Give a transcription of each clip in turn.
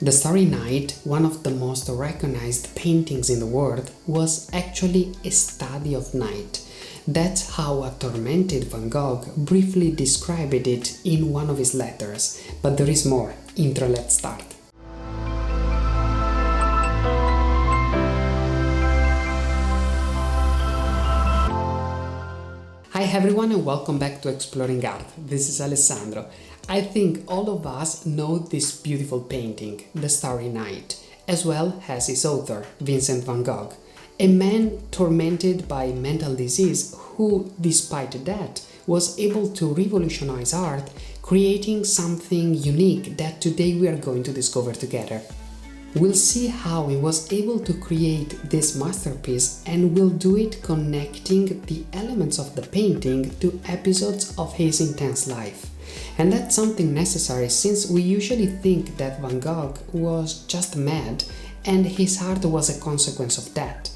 The Starry Night, one of the most recognized paintings in the world, was actually a study of night. That's how a tormented Van Gogh briefly described it in one of his letters. But there is more. Intro, let's start. Hi everyone and welcome back to Exploring Art. This is Alessandro. I think all of us know this beautiful painting, The Starry Night, as well as its author, Vincent van Gogh, a man tormented by mental disease who, despite that, was able to revolutionize art, creating something unique that today we are going to discover together. We'll see how he was able to create this masterpiece, and we'll do it connecting the elements of the painting to episodes of his intense life. And that's something necessary since we usually think that Van Gogh was just mad and his art was a consequence of that.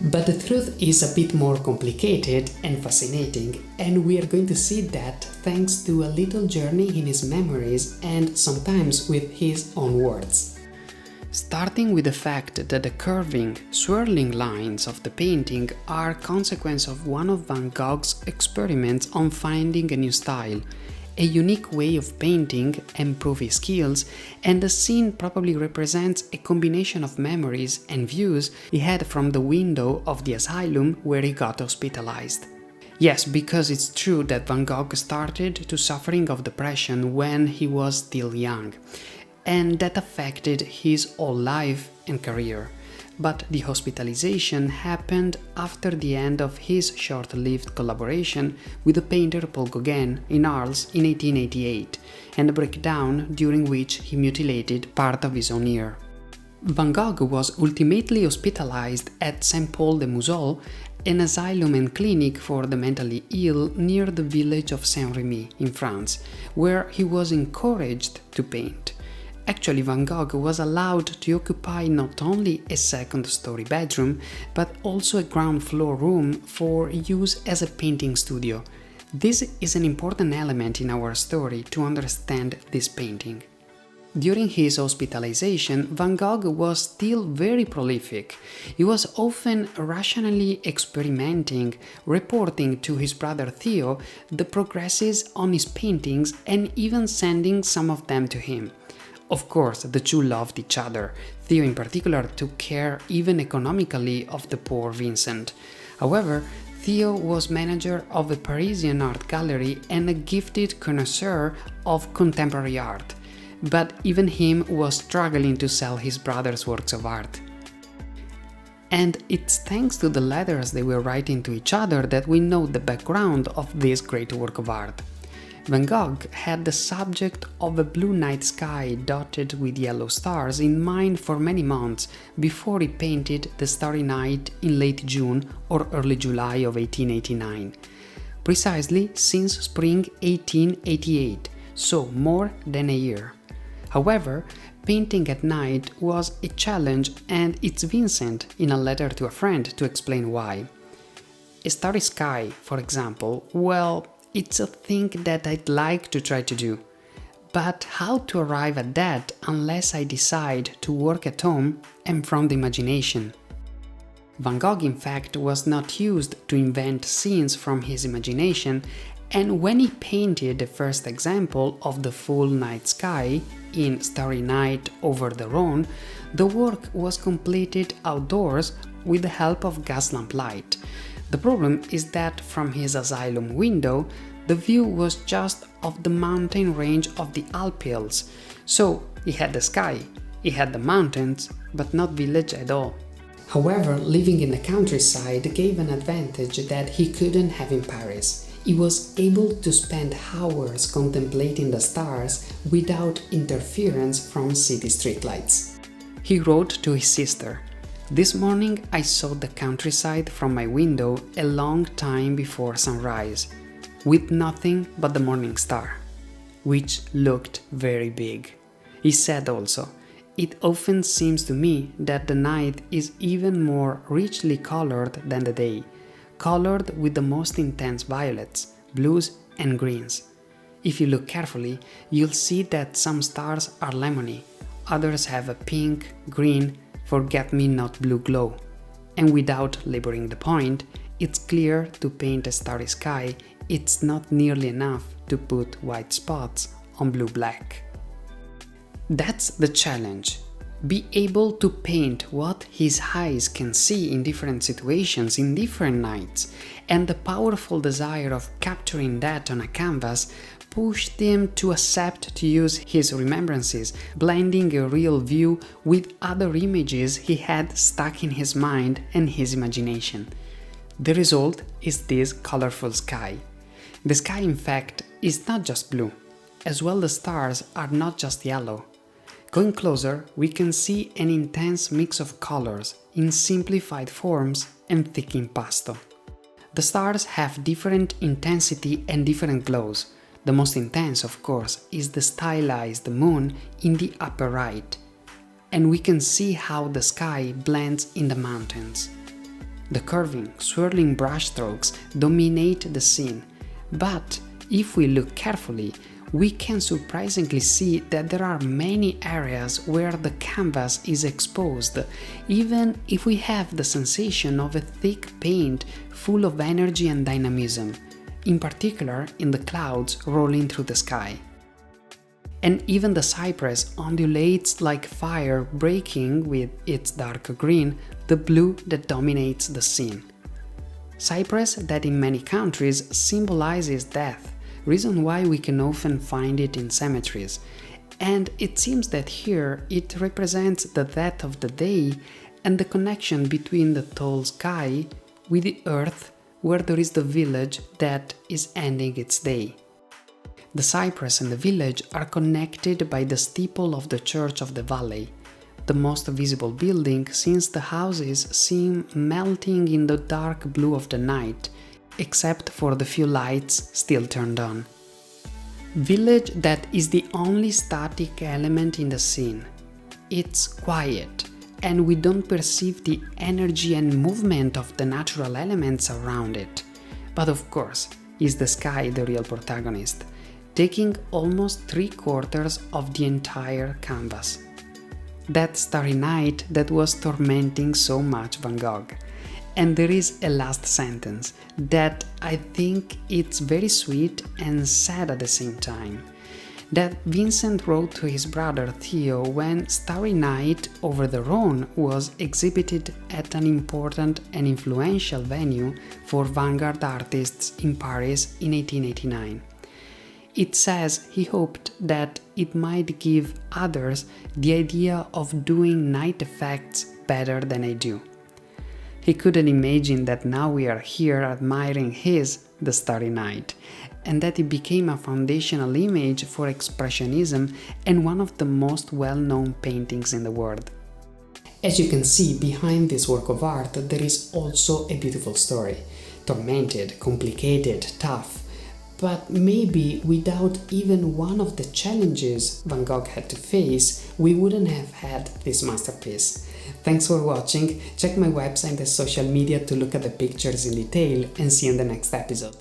But the truth is a bit more complicated and fascinating, and we are going to see that thanks to a little journey in his memories and sometimes with his own words. Starting with the fact that the curving, swirling lines of the painting are a consequence of one of Van Gogh's experiments on finding a new style, a unique way of painting and prove his skills, and the scene probably represents a combination of memories and views he had from the window of the asylum where he got hospitalized. Yes, because it's true that Van Gogh started to suffering of depression when he was still young, and that affected his whole life and career. But the hospitalization happened after the end of his short-lived collaboration with the painter Paul Gauguin in Arles in 1888, and a breakdown during which he mutilated part of his own ear. Van Gogh was ultimately hospitalized at Saint-Paul-de-Mausole, an asylum and clinic for the mentally ill near the village of Saint-Remy in France, where he was encouraged to paint. Actually, Van Gogh was allowed to occupy not only a second-story bedroom, but also a ground-floor room for use as a painting studio. This is an important element in our story to understand this painting. During his hospitalization, Van Gogh was still very prolific. He was often rationally experimenting, reporting to his brother Theo the progresses on his paintings and even sending some of them to him. Of course, the two loved each other. Theo in particular took care even economically of the poor Vincent. However, Theo was manager of a Parisian art gallery and a gifted connoisseur of contemporary art. But even him was struggling to sell his brother's works of art. And it's thanks to the letters they were writing to each other that we know the background of this great work of art. Van Gogh had the subject of a blue night sky dotted with yellow stars in mind for many months before he painted The Starry Night in late June or early July of 1889. Precisely since spring 1888, so more than a year. However, painting at night was a challenge, and it's Vincent in a letter to a friend to explain why. A starry sky, for example, well, it's a thing that I'd like to try to do. But how to arrive at that unless I decide to work at home and from the imagination? Van Gogh, in fact, was not used to invent scenes from his imagination, and when he painted the first example of the full night sky in Starry Night over the Rhone, the work was completed outdoors with the help of gas lamp light. The problem is that from his asylum window, the view was just of the mountain range of the Alp hills. So he had the sky, he had the mountains, but not village at all. However, living in the countryside gave an advantage that he couldn't have in Paris. He was able to spend hours contemplating the stars without interference from city streetlights. He wrote to his sister, "This morning I saw the countryside from my window a long time before sunrise, with nothing but the morning star, which looked very big." He said also, "It often seems to me that the night is even more richly colored than the day, colored with the most intense violets, blues and greens. If you look carefully, you'll see that some stars are lemony, others have a pink, green, forget-me-not blue glow. And without laboring the point, it's clear to paint a starry sky, it's not nearly enough to put white spots on blue-black. That's the challenge. Be able to paint what his eyes can see in different situations, in different nights, and the powerful desire of capturing that on a canvas pushed him to accept to use his remembrances, blending a real view with other images he had stuck in his mind and his imagination. The result is this colorful sky. The sky, in fact, is not just blue, as well the stars are not just yellow. Going closer, we can see an intense mix of colors in simplified forms and thick impasto. The stars have different intensity and different glows. The most intense, of course, is the stylized moon in the upper right, and we can see how the sky blends in the mountains. The curving, swirling brushstrokes dominate the scene, but if we look carefully, we can surprisingly see that there are many areas where the canvas is exposed, even if we have the sensation of a thick paint full of energy and dynamism, in particular in the clouds rolling through the sky. And even the cypress undulates like fire, breaking with its dark green the blue that dominates the scene. Cypress that in many countries symbolizes death, reason why we can often find it in cemeteries, and it seems that here it represents the death of the day and the connection between the tall sky with the earth where there is the village that is ending its day. The cypress and the village are connected by the steeple of the Church of the Valley, the most visible building since the houses seem melting in the dark blue of the night, except for the few lights still turned on. Village that is the only static element in the scene. It's quiet, and we don't perceive the energy and movement of the natural elements around it. But of course, is the sky the real protagonist, taking almost 3/4 of the entire canvas. That starry night that was tormenting so much Van Gogh. And there is a last sentence that I think it's very sweet and sad at the same time, that Vincent wrote to his brother Theo when Starry Night over the Rhone was exhibited at an important and influential venue for vanguard artists in Paris in 1889. It says he hoped that it might give others the idea of doing night effects better than I do. He couldn't imagine that now we are here admiring his The Starry Night, and that it became a foundational image for Expressionism and one of the most well-known paintings in the world. As you can see, behind this work of art there is also a beautiful story. Tormented, complicated, tough, but maybe without even one of the challenges Van Gogh had to face, we wouldn't have had this masterpiece. Thanks for watching, check my website and social media to look at the pictures in detail, and see you in the next episode.